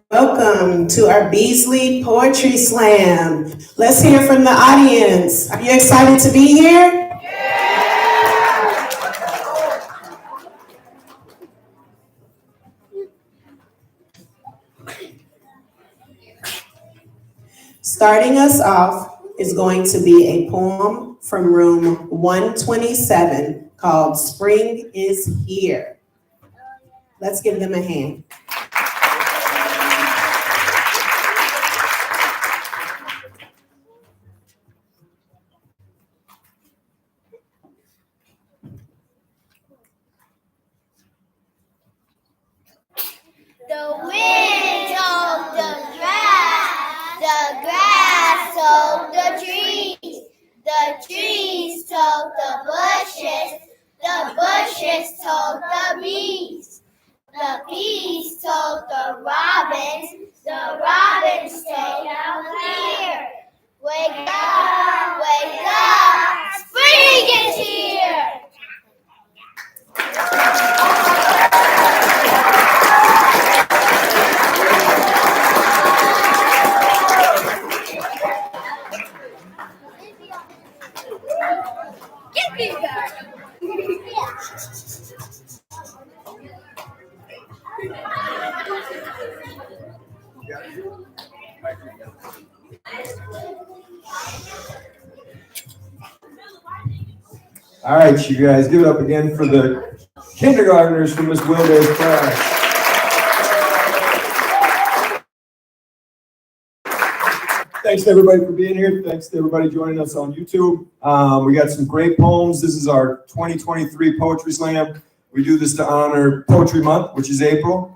Welcome to our Beasley Poetry Slam. Let's hear from the audience. Are you excited to be here? Starting us off is going to be a poem from room 127 called Spring is Here. Let's give them a hand. The wind told the grass told the trees told the bushes told the bees told the robins stay out here. Wake up, spring is here. Get me back. All right, you guys, give it up again for the kindergartners from Miss Wilday's class. Thanks to everybody for being here. Thanks to everybody joining us on YouTube. We got some great poems. This is our 2023 Poetry Slam. We do this to honor Poetry Month, which is April.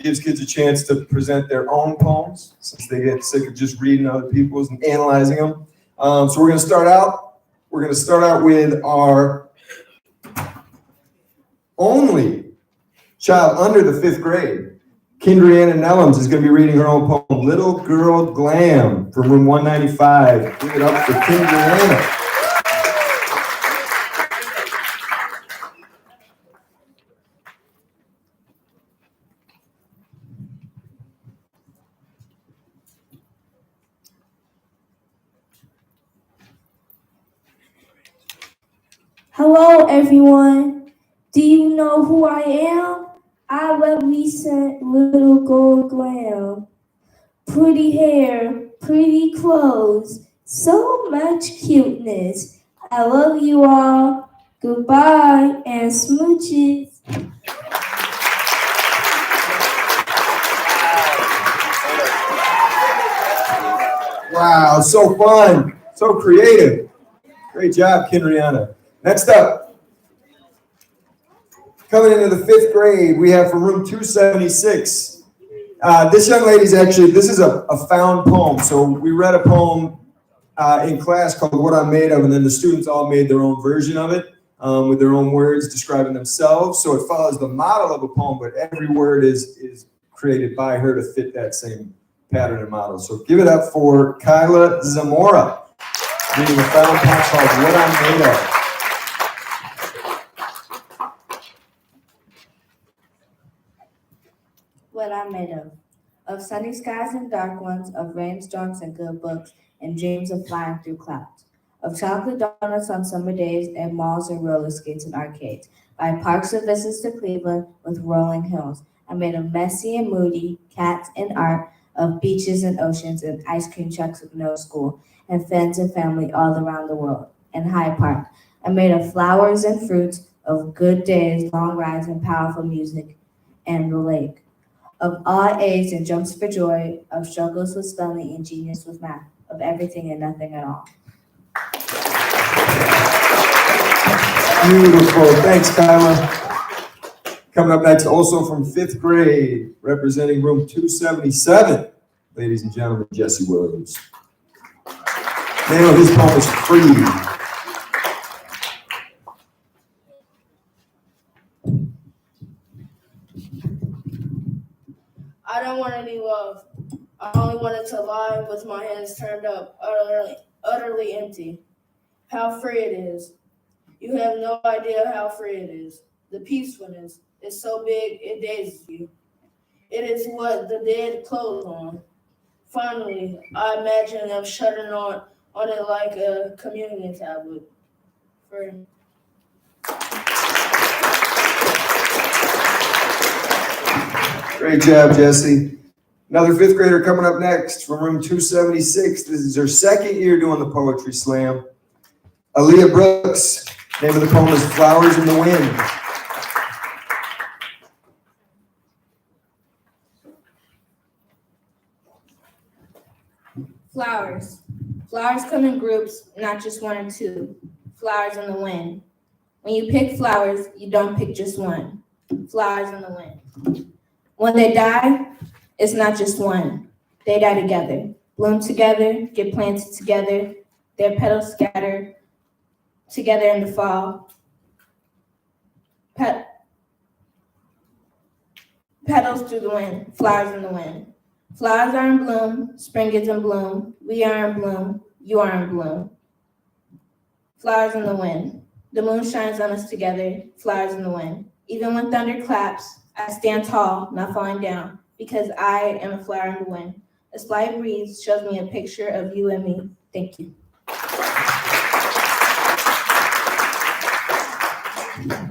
Gives kids a chance to present their own poems since they get sick of just reading other people's and analyzing them. So we're going to start out. We're going to start out with our only child under the 5th grade. Kendriana Nellums is going to be reading her own poem, Little Girl Glam, from room 195. Give it up for Kendriana. Hello, everyone. Do you know who I am? I represent Little Gold Glam. Pretty hair, pretty clothes, so much cuteness. I love you all. Goodbye and smooches. Wow, so fun, so creative. Great job, Kendriana. Next up, coming into the 5th grade, we have from room 276. This young lady's actually, this is a found poem. So we read a poem in class called What I'm Made Of, and then the students all made their own version of it with their own words describing themselves. So it follows the model of a poem, but every word is created by her to fit that same pattern and model. So give it up for Kyla Zamora, reading a found poem called What I'm Made Of. What I'm made of sunny skies and dark ones, of rainstorms and good books, and dreams of flying through clouds, of chocolate donuts on summer days, and malls and roller skates and arcades, by parks and visits to Cleveland with rolling hills. I'm made of messy and moody, cats and art, of beaches and oceans, and ice cream trucks with no school, and friends and family all around the world, and Hyde Park. I'm made of flowers and fruits, of good days, long rides, and powerful music, and the lake. Of all A's and jumps for joy, of struggles with spelling and genius with math, of everything and nothing at all. Beautiful. Thanks, Kyla. Coming up next, also from 5th grade, representing room 277, ladies and gentlemen, Jesse Williams. Name of his poem is Free. I don't want any love. I only wanted to lie with my hands turned up, utterly empty. How free it is. You have no idea how free it is. The peacefulness is so big it dazes you. It is what the dead close on. Finally, I imagine them shuddering on it like a communion tablet. For Great job, Jesse. Another fifth grader coming up next from room 276. This is her second year doing the Poetry Slam. Aaliyah Brooks. Name of the poem is Flowers in the Wind. Flowers. Flowers come in groups, not just one or two. Flowers in the wind. When you pick flowers, you don't pick just one. Flowers in the wind. When they die, it's not just one. They die together, bloom together, get planted together, their petals scatter together in the fall. Petals through the wind, flowers in the wind. Flowers are in bloom, spring is in bloom, we are in bloom, you are in bloom. Flowers in the wind. The moon shines on us together, flowers in the wind. Even when thunder claps, I stand tall, not falling down, because I am a flower in the wind. A slight breeze shows me a picture of you and me. Thank you.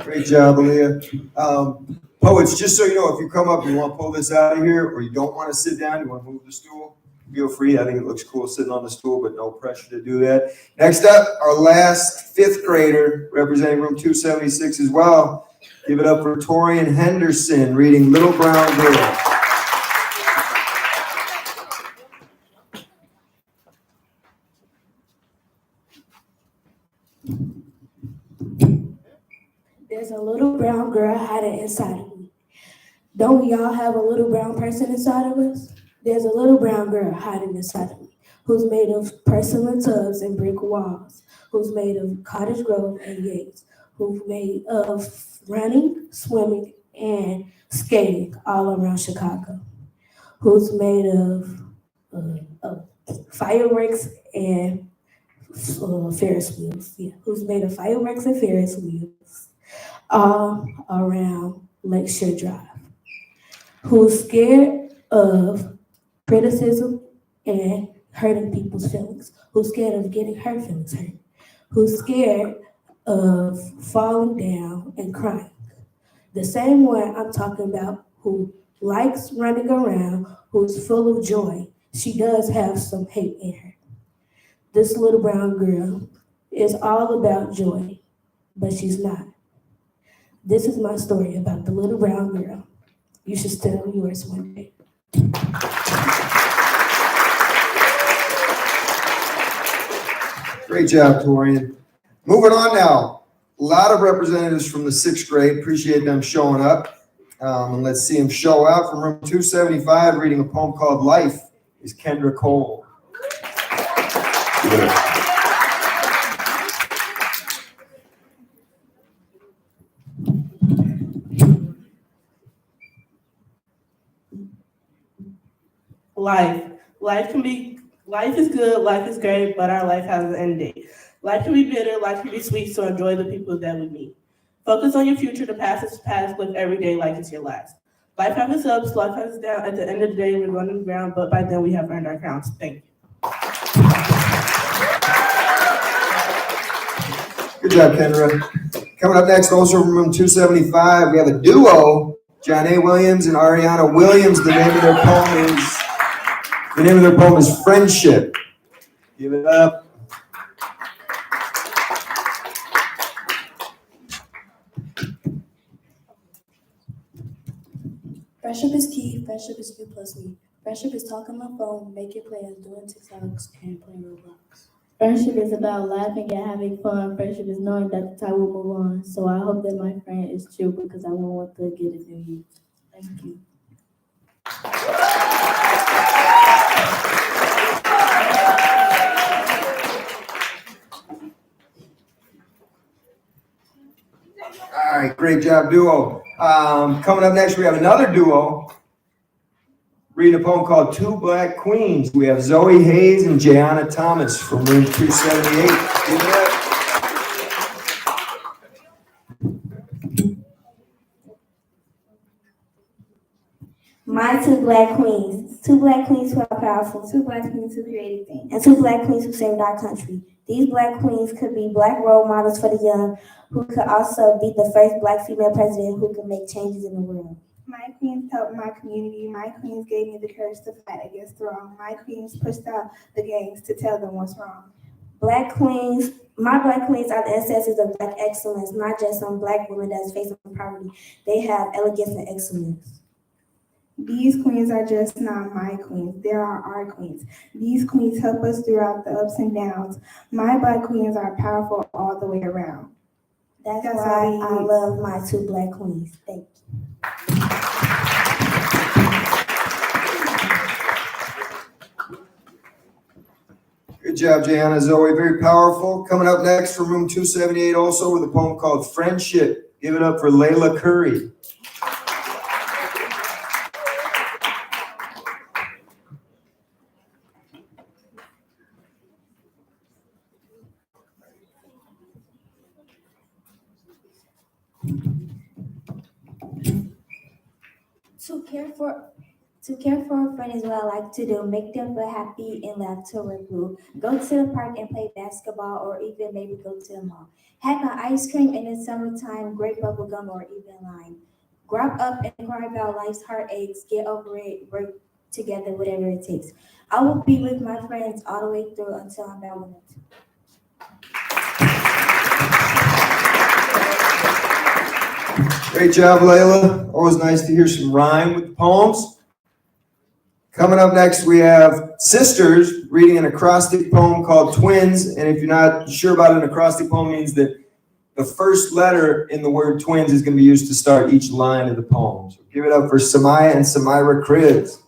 Great job, Aaliyah. Poets, just so you know, if you come up and you want to pull this out of here, or you don't want to sit down, you want to move the stool, feel free. I think it looks cool sitting on the stool, but no pressure to do that. Next up, our last fifth grader representing room 276 as well. Give it up for Torian Henderson reading Little Brown Girl. There's a little brown girl hiding inside of me. Don't we all have a little brown person inside of us? There's a little brown girl hiding inside of me, who's made of porcelain tubs and brick walls, who's made of Cottage Grove and Yates, who's made of running, swimming, and skating all around Chicago, who's made of fireworks and Ferris wheels. Yeah, who's made of fireworks and Ferris wheels all around Lakeshore Drive, who's scared of criticism and hurting people's feelings, who's scared of getting her feelings hurt, who's scared of falling down and crying. The same one I'm talking about, who likes running around, who's full of joy. She does have some hate in her. This little brown girl is all about joy, but she's not. This is my story about the little brown girl. You should tell yours one day. Great job, Torian. Moving on now. A lot of representatives from the sixth grade. Appreciate them showing up. And let's see them show out from room 275, reading a poem called Life, is Kendra Cole. Life is good, life is great, but our life has an end date. Life can be bitter, life can be sweet, so enjoy the people that we meet. Focus on your future, the past is past, live every day like it's your last. Life has its ups, life has its downs. At the end of the day, we're going to the ground, but by then we have earned our crowns. Thank you. Good job, Kendra. Coming up next, also from room 275, we have a duo, John A. Williams and Ariana Williams. The name of their poem is Friendship. Give it up. Friendship is key, friendship is you plus me. Friendship is talking on the phone, making plans, doing TikToks, and playing Roblox. Friendship is about laughing and having fun. Friendship is knowing that the time will move on. So I hope that my friend is true because I won't want to get it in you. Thank you. All right, great job, duo. Coming up next, we have another duo reading a poem called Two Black Queens. We have Zoe Hayes and Jayana Thomas from room 278. Give it up. My two black queens. Two black queens who are powerful. Two black queens who created things. And two black queens who saved our country. These black queens could be black role models for the young, who could also be the first black female president who could make changes in the world. My queens helped my community. My queens gave me the courage to fight against the wrong. My queens pushed out the gangs to tell them what's wrong. Black queens, my black queens are the ancestors of black excellence, not just some black women that's facing poverty. They have elegance and excellence. These queens are just not my queens. They are our queens. These queens help us throughout the ups and downs. My black queens are powerful all the way around. That's why I love my two black queens. Thank you. Good job, Jayana Zoe. Very powerful. Coming up next from room 278 also with a poem called Friendship. Give it up for Layla Curry. To care for a friend is what I like to do. Make them feel happy and laugh till we're blue. Go to the park and play basketball, or even maybe go to the mall. Have an ice cream in the summertime, grape bubble gum, or even lime. Grow up and cry about life's heartaches. Get over it, work together, whatever it takes. I will be with my friends all the way through until I'm bound with them. Great job, Layla. Always nice to hear some rhyme with the poems. Coming up next, we have sisters reading an acrostic poem called Twins. And if you're not sure about it, an acrostic poem means that the first letter in the word twins is going to be used to start each line of the poem. So give it up for Samaya and Samira Cribs.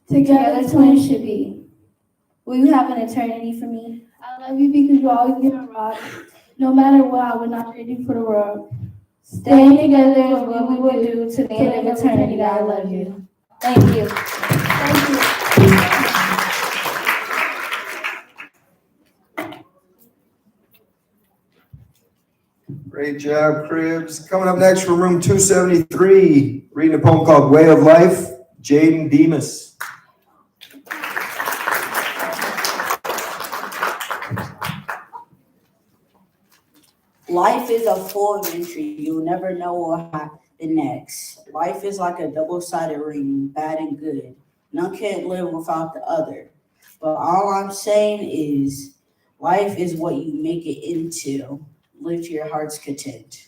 Together twins should be. Will you have an eternity for me? I love you because you always give a rock. No matter what, I would not trade you for the world. Staying together is what we would do to the end of eternity. I love you. Thank you. Thank you. Great job, Cribs. Coming up next from room 273, reading a poem called Way of Life, Jaden Demas. Life is a full adventure. You'll never know what happens next. Life is like a double-sided ring, bad and good. None can't live without the other. But all I'm saying is, life is what you make it into. Live to your heart's content.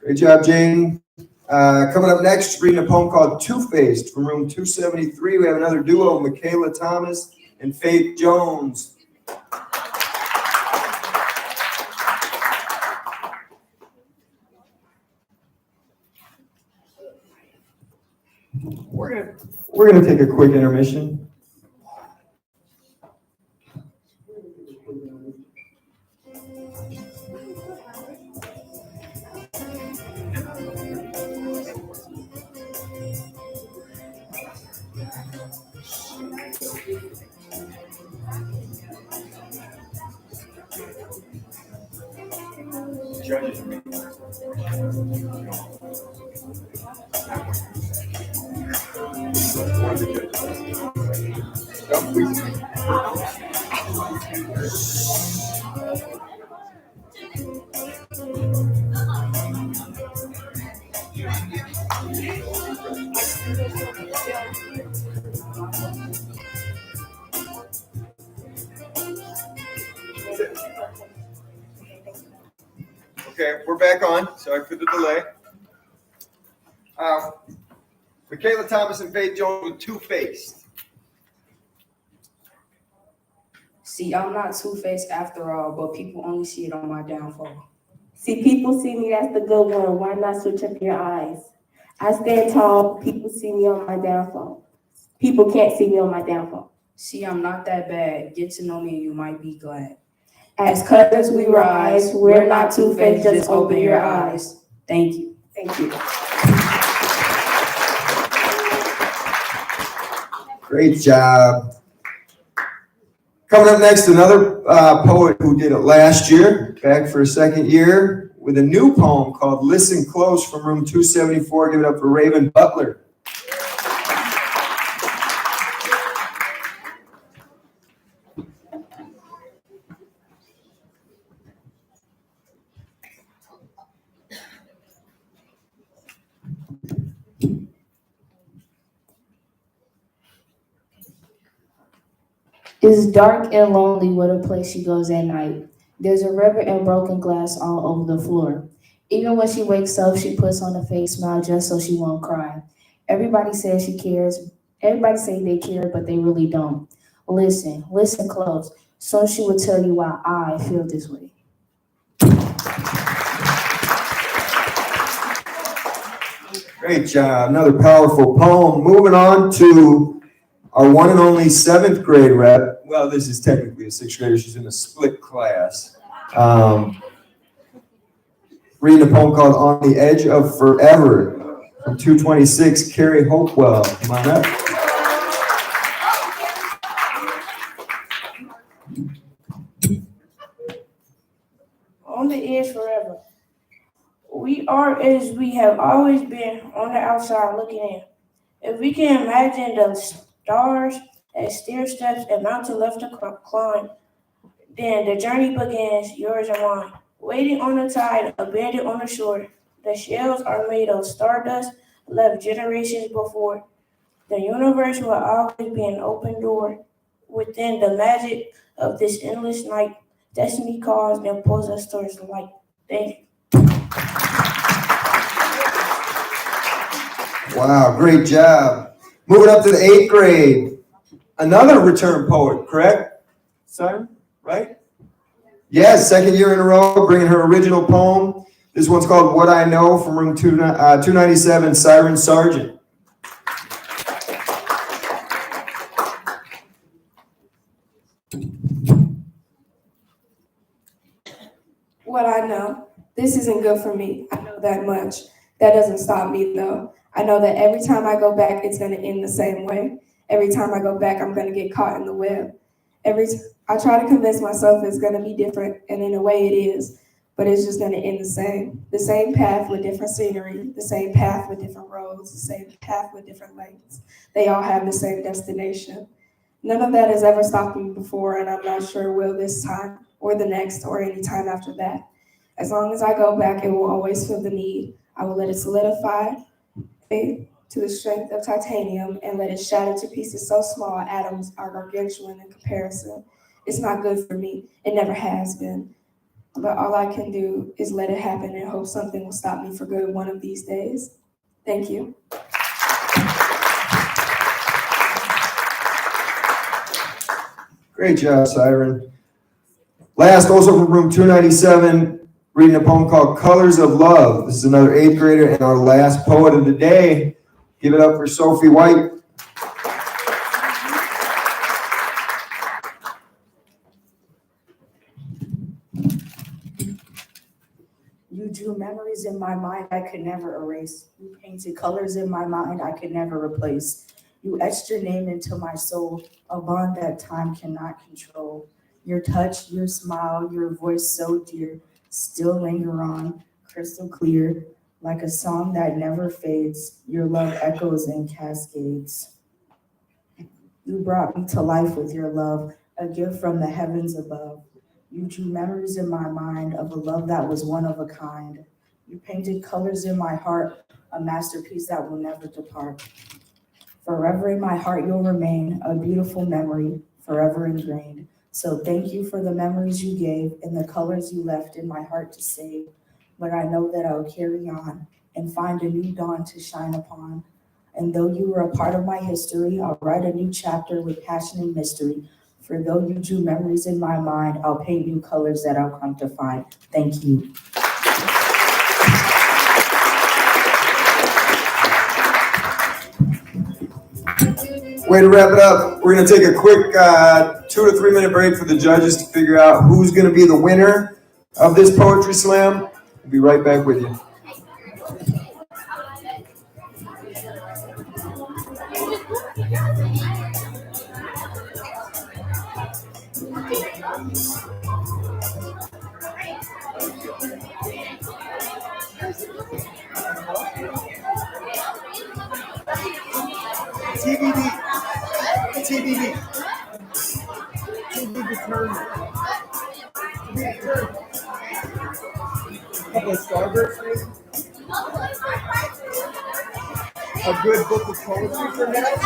Great job, Jane. Coming up next, reading a poem called Two-Faced from room 273. We have another duo, Michaela Thomas and Faith Jones. We're gonna take a quick intermission. Okay, we're back on. Sorry for the delay. Michaela Thomas and Faith Jones with Two-Faced. See, I'm not two-faced after all, but people only see it on my downfall. See, people see me as the good one. Why not switch up your eyes? I stand tall. People see me on my downfall. People can't see me on my downfall. See, I'm not that bad. Get to know me and you might be glad. As cousins we rise, we're not two-faced, just open your eyes. Thank you. Thank you. Great job. Coming up next, another poet who did it last year, back for a second year, with a new poem called Listen Close from room 274. Give it up for Raven Butler. It's dark and lonely where the place she goes at night. There's a river and broken glass all over the floor. Even when she wakes up, she puts on a fake smile just so she won't cry. Everybody says she cares. Everybody say they care, but they really don't. Listen close. So she will tell you why I feel this way. Great job. Another powerful poem. Moving on to our one and only 7th grade rep. Well, this is technically a 6th grader. She's in a split class. Reading a poem called On the Edge of Forever from 226, Carrie Hopewell. Come on up. On the edge forever. We are as we have always been, on the outside looking in. If we can imagine the stars as stair steps and mountain left to climb, then the journey begins, yours and mine. Waiting on the tide, abandoned on the shore. The shells are made of stardust, left generations before. The universe will always be an open door. Within the magic of this endless night, destiny calls and pulls us towards the light. Thank you. Wow, great job. Moving up to the 8th grade. Another return poet, correct? Simon, right? Yes, 2nd year in a row, bringing her original poem. This one's called What I Know from room 297, Siren Sargent. What I know, this isn't good for me. I know that much. That doesn't stop me though. I know that every time I go back, it's gonna end the same way. Every time I go back, I'm gonna get caught in the web. I try to convince myself it's gonna be different, and in a way it is, but it's just gonna end the same. The same path with different scenery, the same path with different roads, the same path with different lanes. They all have the same destination. None of that has ever stopped me before, and I'm not sure will this time, or the next, or any time after that. As long as I go back, it will always feel the need. I will let it solidify to the strength of titanium and let it shatter to pieces so small atoms are gargantuan in comparison. It's not good for me. It never has been. But all I can do is let it happen and hope something will stop me for good one of these days. Thank you. Great job, Siren. Last, also from room 297, reading a poem called Colors of Love. This is another 8th grader and our last poet of the day. Give it up for Sophie White. You drew memories in my mind I could never erase. You painted colors in my mind I could never replace. You etched your name into my soul, a bond that time cannot control. Your touch, your smile, your voice so dear, still linger on, crystal clear, like a song that never fades. Your love echoes in cascades. You brought me to life with your love, a gift from the heavens above. You drew memories in my mind of a love that was one of a kind. You painted colors in my heart, a masterpiece that will never depart. Forever in my heart you'll remain, a beautiful memory, forever ingrained. So thank you for the memories you gave and the colors you left in my heart to save. But I know that I'll carry on and find a new dawn to shine upon. And though you were a part of my history, I'll write a new chapter with passion and mystery. For though you drew memories in my mind, I'll paint new colors that I'll come to find. Thank you. Way to wrap it up. We're going to take a quick 2 to 3 minute break for the judges to figure out who's going to be the winner of this poetry slam. We'll be right back with you. TBD. TBD. To be determined. To be determined. Couple of Starburst, maybe? A good book of poetry, perhaps?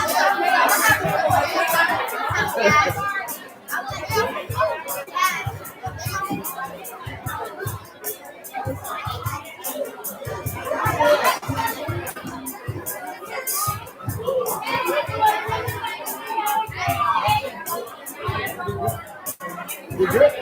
You good?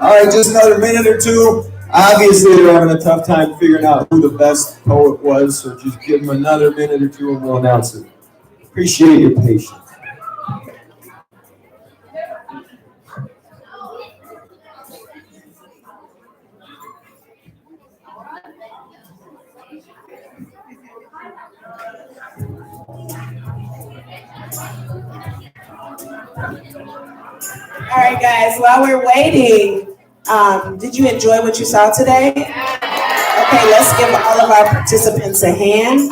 All right, just another minute or two. Obviously, they're having a tough time figuring out who the best poet was, so just give them another minute or two and we'll announce it. Appreciate your patience. All right, guys, while we're waiting, did you enjoy what you saw today? Okay, let's give all of our participants a hand.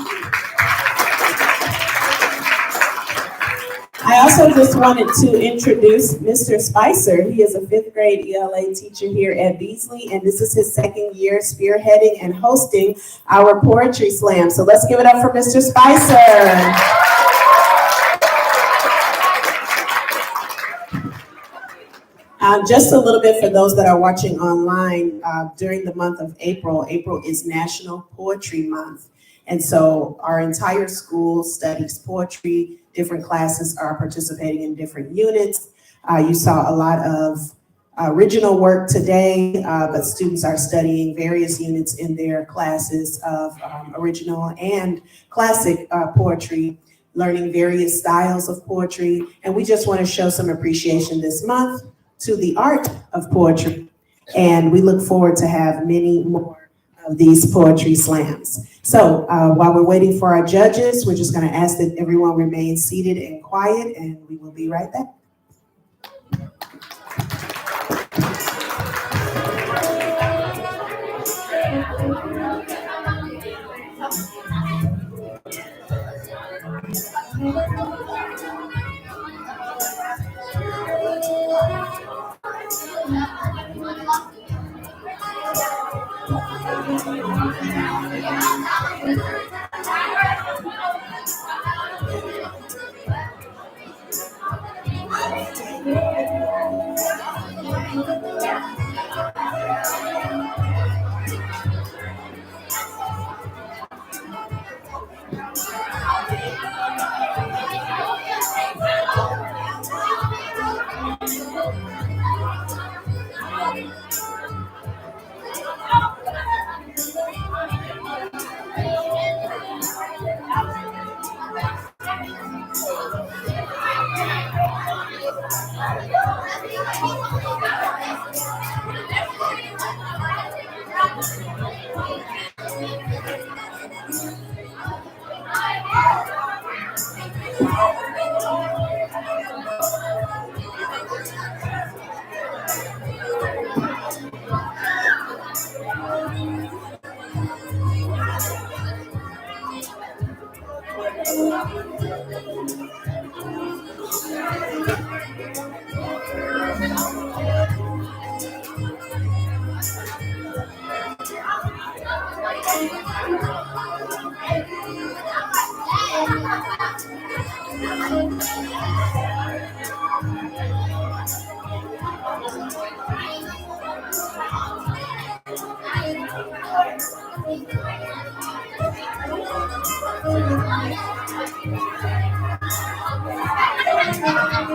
I also just wanted to introduce Mr. Spicer. He is a 5th grade ELA teacher here at Beasley, and this is his 2nd year spearheading and hosting our Poetry Slam. So let's give it up for Mr. Spicer. Just a little bit for those that are watching online, during the month of April is National Poetry Month. And so our entire school studies poetry. Different classes are participating in different units. You saw a lot of original work today, but students are studying various units in their classes of original and classic poetry, learning various styles of poetry. And we just want to show some appreciation this month to the art of poetry. And we look forward to have many more of these poetry slams. So while we're waiting for our judges, we're just gonna ask that everyone remain seated and quiet, and we will be right back.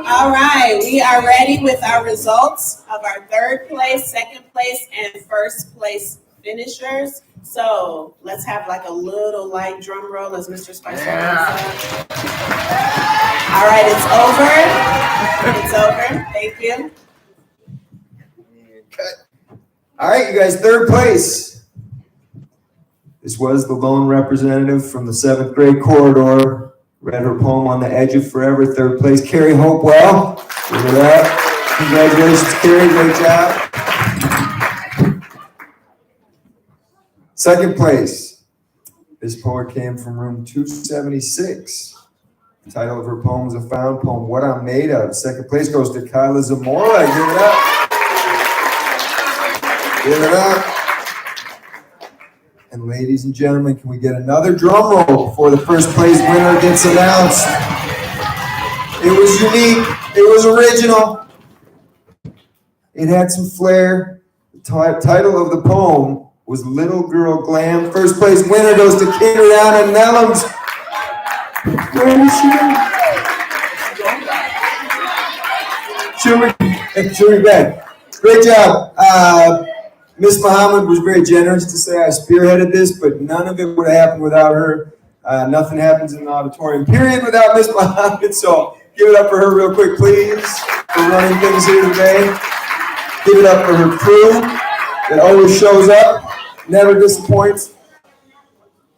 All right, we are ready with our results of our third place, second place, and first place finishers. So let's have like a little light drum roll as Mr. Spicer. All right, it's over. It's over. Thank you. All right, you guys, third place. This was the lone representative from the 7th grade corridor. Read her poem On the Edge of Forever, third place. Carrie Hopewell. Give it up. Congratulations, Carrie. Great job. Second place. This poet came from room 276. The title of her poem is a found poem, What I'm Made Of. Second place goes to Kyla Zamora. Give it up. Give it up. And ladies and gentlemen, can we get another drum roll before the first place winner gets announced? It was unique. It was original. It had some flair. The title of the poem was Little Girl Glam. First place winner goes to Kendriana Nellums. Where is she at? She'll be back. Great job. Miss Muhammad was very generous to say I spearheaded this, but none of it would have happened without her. Nothing happens in the auditorium, period, without Miss Muhammad. So give it up for her real quick, please, for running things here today. Give it up for her crew that always shows up, never disappoints.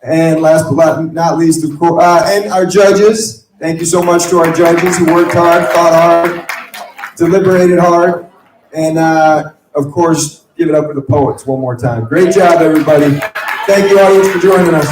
And last but not least, of course, and our judges. Thank you so much to our judges who worked hard, thought hard, deliberated hard, and of course, give it up for the poets one more time. Great job, everybody. Thank you, audience, for joining us.